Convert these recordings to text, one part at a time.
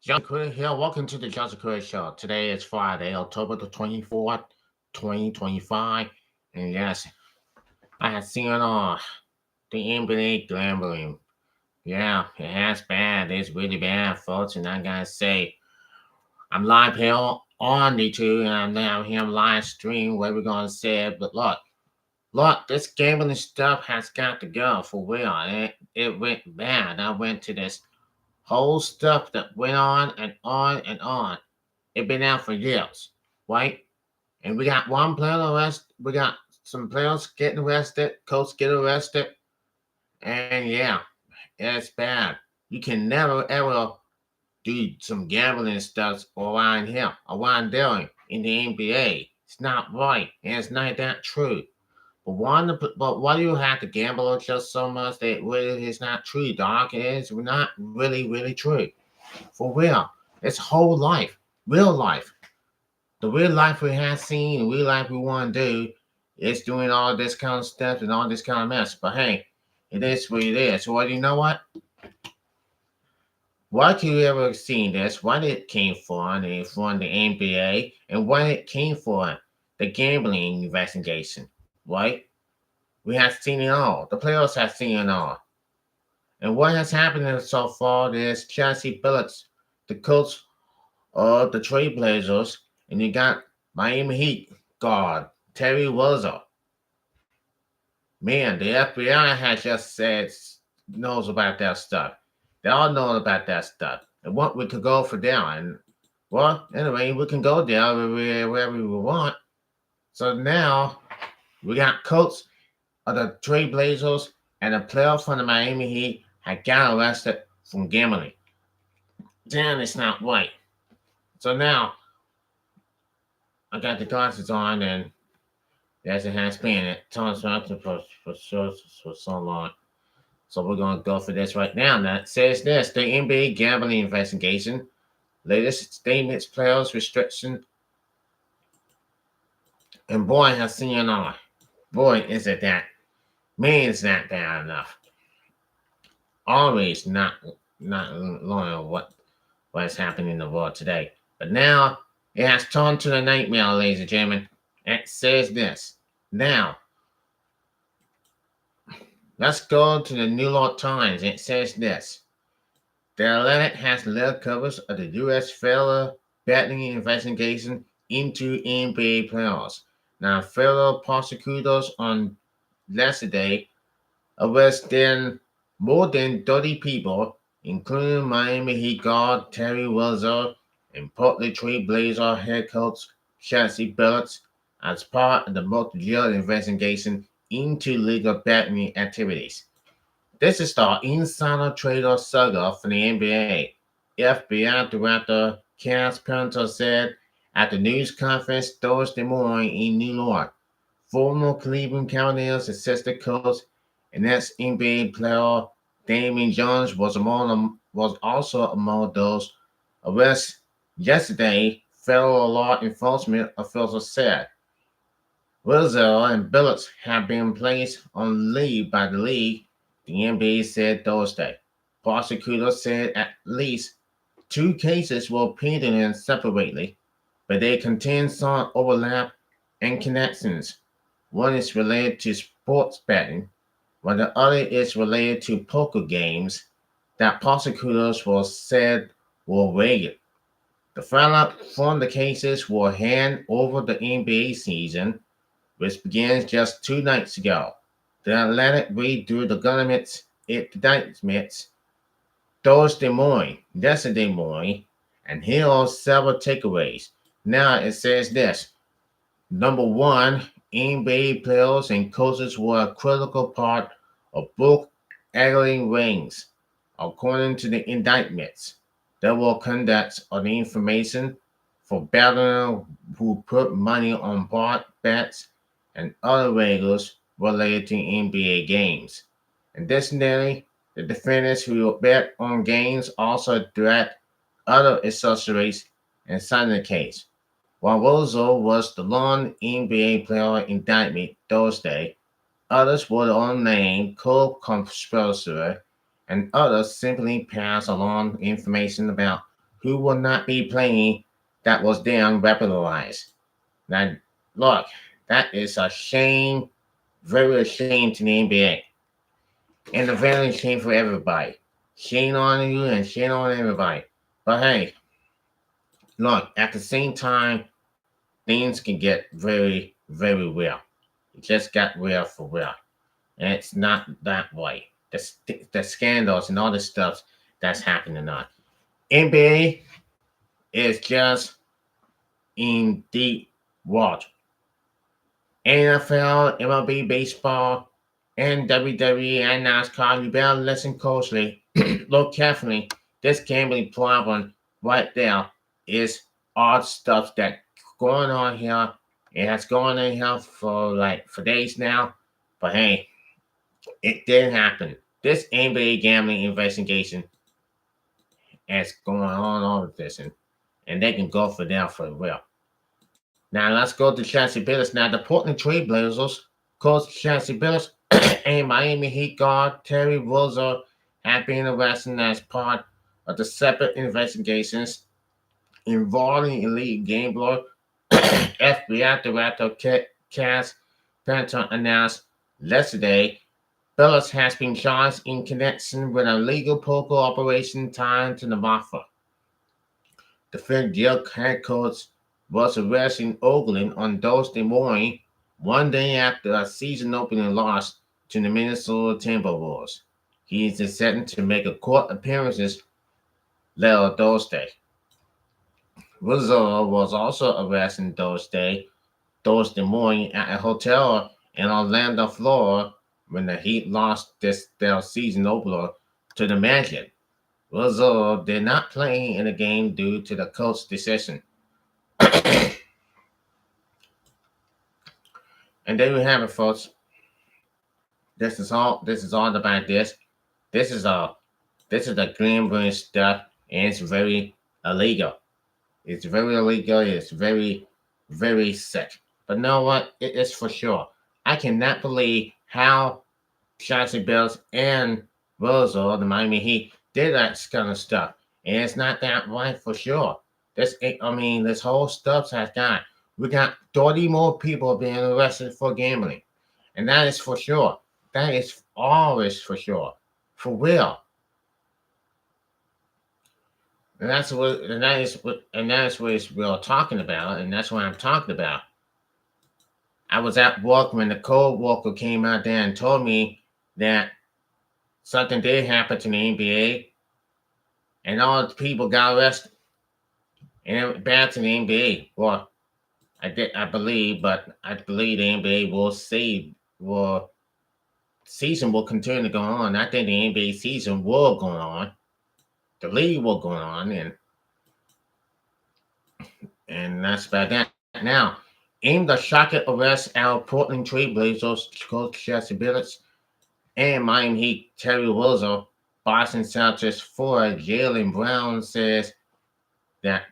Joseph Crudup here. Welcome to the Joseph Crudup Show. Today is Friday, October the 24th, 2025. And yes, I have seen the NBA gambling. Yeah, it has bad. It's really bad, folks. And I gotta say, I'm live here on YouTube, and I'm now here on live stream where we're gonna say it. But look, this gambling stuff has got to go for real. It went bad. I went to this whole stuff that went on and on and on. It been out for years, right? And we got one player arrested. We got some players getting arrested. Coach get arrested, and yeah, it's bad. You can never ever do some gambling stuff around here, around there in the NBA. It's not right, and it's not that true. But why do you have to gamble just so much that really is not true, dog? It is not really true. For real. It's whole life, real life. The real life we have seen, the real life we want to do, is doing all this kind of stuff and all this kind of mess. But hey, it is what it is. So, you know what? Why could you ever seen this? What it came from the NBA, and what it came from the gambling investigation, right? We have seen it all. The players have seen it all. And what has happened so far is Chelsea Billups, the coach of the Trailblazers, and you got Miami Heat guard Terry Rozier. Man, the FBI has just said knows about that stuff. They all know about that stuff. And what we could go for there. And well, anyway, we can go there wherever we want. So now we got coach of the Trailblazers and a player from the Miami Heat had got arrested from gambling. Then it's not right. So now I got the glasses on, and as it has been, it turns out for so long. So we're going to go for this right now. Now it says this: the NBA gambling investigation, latest statements, players restriction, and boy has seen it all. Boy, is it that? Man, is not bad enough. Always not knowing what is happening in the world today. But now it has turned to the nightmare, ladies and gentlemen. It says this. Now, let's go to the New York Times. It says this. The Atlantic has led coverage of the U.S. federal betting investigation into NBA players. Now, federal prosecutors on yesterday arrested more than 30 people, including Miami Heat guard Terry Rozier and Portland Trail Blazer head coach Chauncey Billups, as part of the multi-year investigation into legal betting activities. This is the insider trader saga for the NBA. FBI Director Cass Pinto said at the news conference Thursday morning in New York. Former Cleveland Cavaliers assistant coach and ex-NBA player Damian Jones was also among those arrested yesterday, federal law enforcement officials said. Rizzo and Billups have been placed on leave by the league, the NBA said Thursday. Prosecutors said at least two cases were pending separately, but they contain some overlap and connections. One is related to sports betting, while the other is related to poker games that prosecutors were said were rigged. The fallout from the cases were handed over the NBA season, which begins just 2 nights ago. The Atlantic read through the government's indictments yesterday morning, and here are several takeaways. Now it says this. Number one, NBA players and coaches were a critical part of both angling rings, according to the indictments. There were conducts of the information for bettors who put money on bets and other regulars related to NBA games. Additionally, the defendants who bet on games also threat other accessories inside the case. While Rozo was the lone NBA player indictment Thursday, others were unnamed co-conspirator, and others simply passed along information about who will not be playing that was then weaponized. Now, look, that is a shame, very ashamed to the NBA, and a very shame for everybody. Shame on you and shame on everybody. But hey, look, at the same time, things can get very, very real. It just got real for real. And it's not that way. The scandals and all the stuff that's happening on. NBA is just in deep water. NFL, MLB, baseball, and WWE and NASCAR, you better listen closely, look carefully. This gambling problem right there is odd stuff that going on here. It has gone on here for days now. But hey, it did happen. This NBA gambling investigation is going on all of this, and they can go for there for real. Now let's go to Chauncey Billups. Now the Portland Trail Blazers coach Chauncey Billups and Miami Heat guard Terry Rozier have been arrested as part of the separate investigations involving elite gambler FBI Director Cass Penton announced yesterday. Billups has been charged in connection with a legal poker operation tied to the mafia. The Fed Duke head coach was arrested in Oakland on Thursday morning, one day after a season opening loss to the Minnesota Timberwolves. He is set to make a court appearance later Thursday. Rizzo was also arrested Thursday morning at a hotel in Orlando, Florida, when the Heat lost their season opener to the Magic. Rizzo did not play in the game due to the coach's decision. And there you have it, folks. This is all about this. This is the gambling stuff, and it's very illegal. It's very illegal. It's very, very sick. But you know what? It is for sure. I cannot believe how Chauncey Billups and Rozo, the Miami Heat, did that kind of stuff. And it's not that right for sure. This whole stuff has got. We got 30 more people being arrested for gambling. And that is for sure. That is always for sure. For real. And that is what we're talking about, and that's what I'm talking about. I was at work when the co-worker came out there and told me that something did happen to the NBA, and all the people got arrested, and it went back to the NBA. Well, I believe the NBA season will continue to go on. I think the NBA season will go on. The league will go on, and that's about that. Now, in the shocking arrest of Portland Trail Blazers coach Chauncey Billups and Miami Heat Terry Rozier, Boston Celtics forward Jaylen Brown says that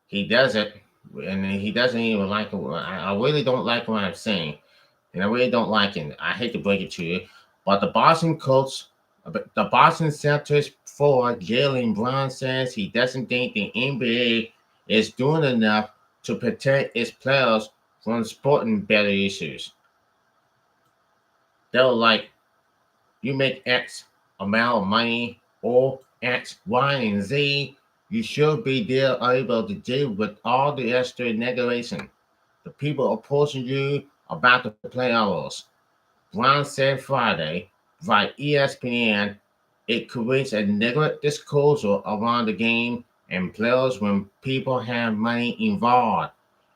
he doesn't even like it. I really don't like what I'm saying, and I really don't like it. I hate to break it to you, but the Boston Celtics forward Jaylen Brown says he doesn't think the NBA is doing enough to protect its players from sporting betting issues. They're like, you make X amount of money or X, Y, and Z, you should be there able to deal with all the extra negation. The people opposing you about the playoffs. Brown said Friday, via ESPN, it creates a negative discourse around the game and players when people have money involved.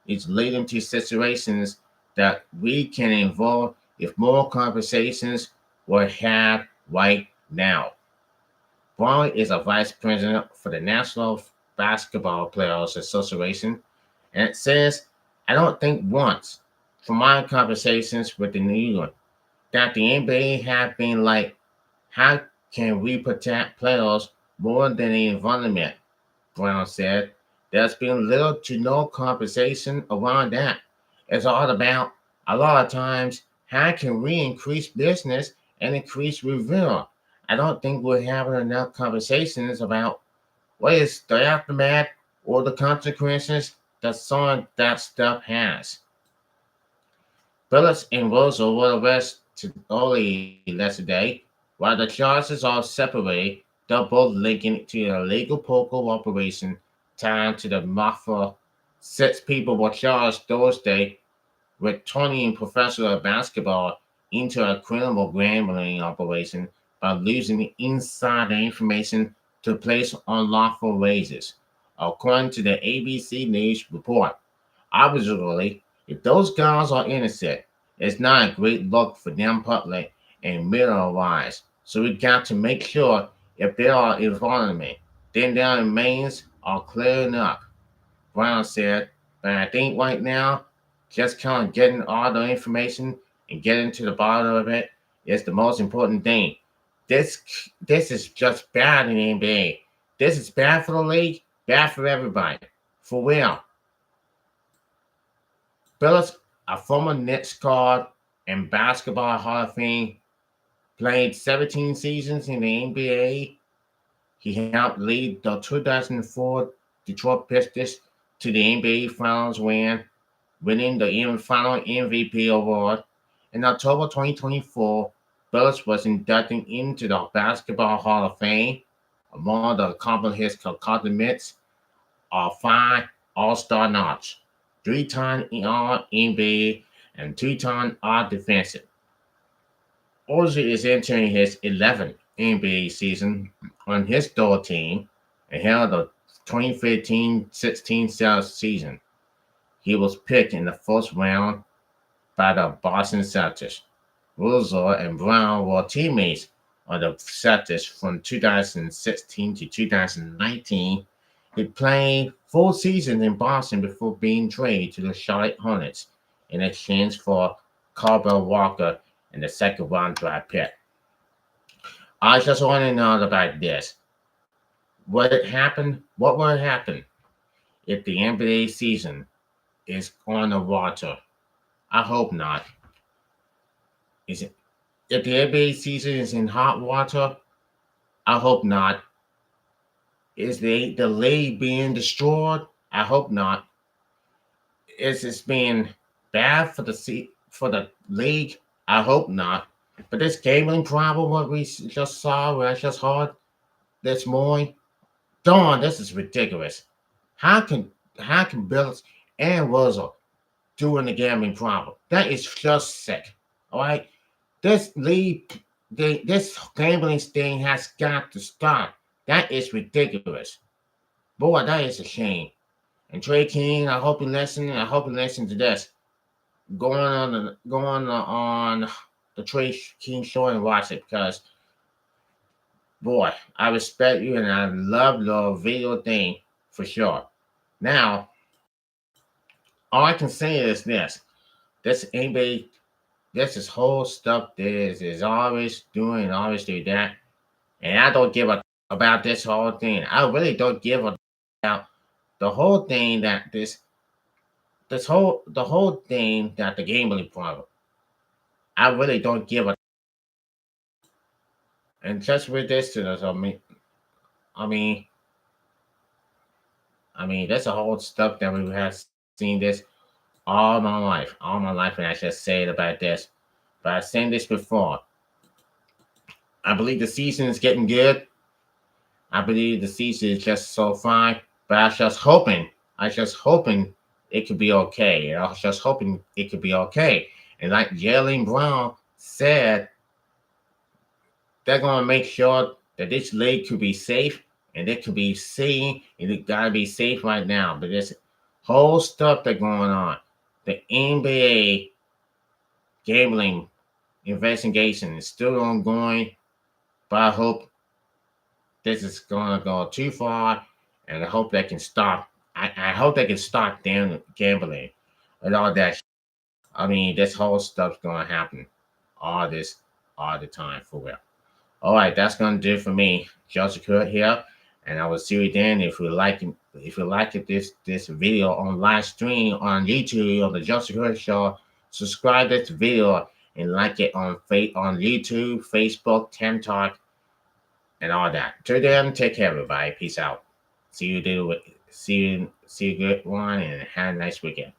It's leading to situations that we can involve if more conversations were had right now. Brown is a vice president for the National Basketball Players Association, and it says, I don't think once, from my conversations with the New York, that the NBA have been like, how can we protect players more than the environment? Brown said, there's been little to no conversation around that. It's all about, a lot of times, how can we increase business and increase revenue? I don't think we're having enough conversations about what is the aftermath or the consequences that some of that stuff has. Phillips and Russell were arrested early yesterday, while the charges are separated. They're both linking to an illegal poker operation tied to the mafia. Six people were charged Thursday with turning professional basketball into a criminal gambling operation by losing insider information to place unlawful wagers, according to the ABC News report. Obviously, if those guys are innocent, it's not a great look for them public and media-wise. So we got to make sure if they are involved, then their remains are clearing up. Brown said, but I think right now, just kind of getting all the information and getting to the bottom of it is the most important thing. This this is just bad in the NBA. This is bad for the league, bad for everybody. For real. Phillips, a former Knicks guard and basketball Hall of Fame, played 17 seasons in the NBA. He helped lead the 2004 Detroit Pistons to the NBA Finals win, winning the final MVP award. In October 2024, Phillips was inducted into the Basketball Hall of Fame. Among the accomplishments are five All-Star nods, three-time All-NBA, and two-time All-Defensive. Ozzy is entering his 11th NBA season on his third team and held the 2015-16 sales season. He was picked in the first round by the Boston Celtics. Russell and Brown were teammates on the Celtics from 2016 to 2019. He played 4 seasons in Boston before being traded to the Charlotte Hornets in exchange for Caldwell Walker and the second round draft pick. I just want to know about this. What would happen if the NBA season is on the water? I hope not. Is it if the NBA season is in hot water? I hope not. Is the league being destroyed? I hope not. Is this being bad for the league? I hope not. But this gambling problem, what we just saw, what I just heard this morning, darn, this is ridiculous. How can Bills and Russell doing the gambling problem? That is just sick. All right, this league, this gambling thing has got to stop. That is ridiculous. Boy, that is a shame. And Trey King, I hope you listen. I hope you listen to this. Go on the Trey King show and watch it because boy, I respect you and I love the video thing for sure. Now, all I can say is this: this NBA, this whole stuff is always doing that, and I don't give a about this whole thing. I really don't give a about the whole thing that the whole thing that the gambling problem. I really don't give a. And just with this, I mean, that's a whole stuff that we have seen this all my life, and I just said about this. But I've seen this before. I believe the season is getting good. I believe the season is just so fine. But I just hoping it could be okay. I was just hoping it could be okay. And like Jalen Brown said, they're gonna make sure that this league could be safe and it could be seen and it gotta be safe right now. But this whole stuff that's going on, the NBA gambling investigation is still ongoing, but I hope this is gonna go too far and I hope they can stop. I hope they can stop damn gambling and all that. This whole stuff's gonna happen all the time for real. All right, that's gonna do it for me. Joseph Crudup here, and I will see you then. If you like this video on live stream on YouTube on the Joseph Crudup Show, subscribe to this video and like it on YouTube, Facebook, TikTok, and all that. Till then, take care, everybody. Peace out. See you, see you good one, and have a nice weekend.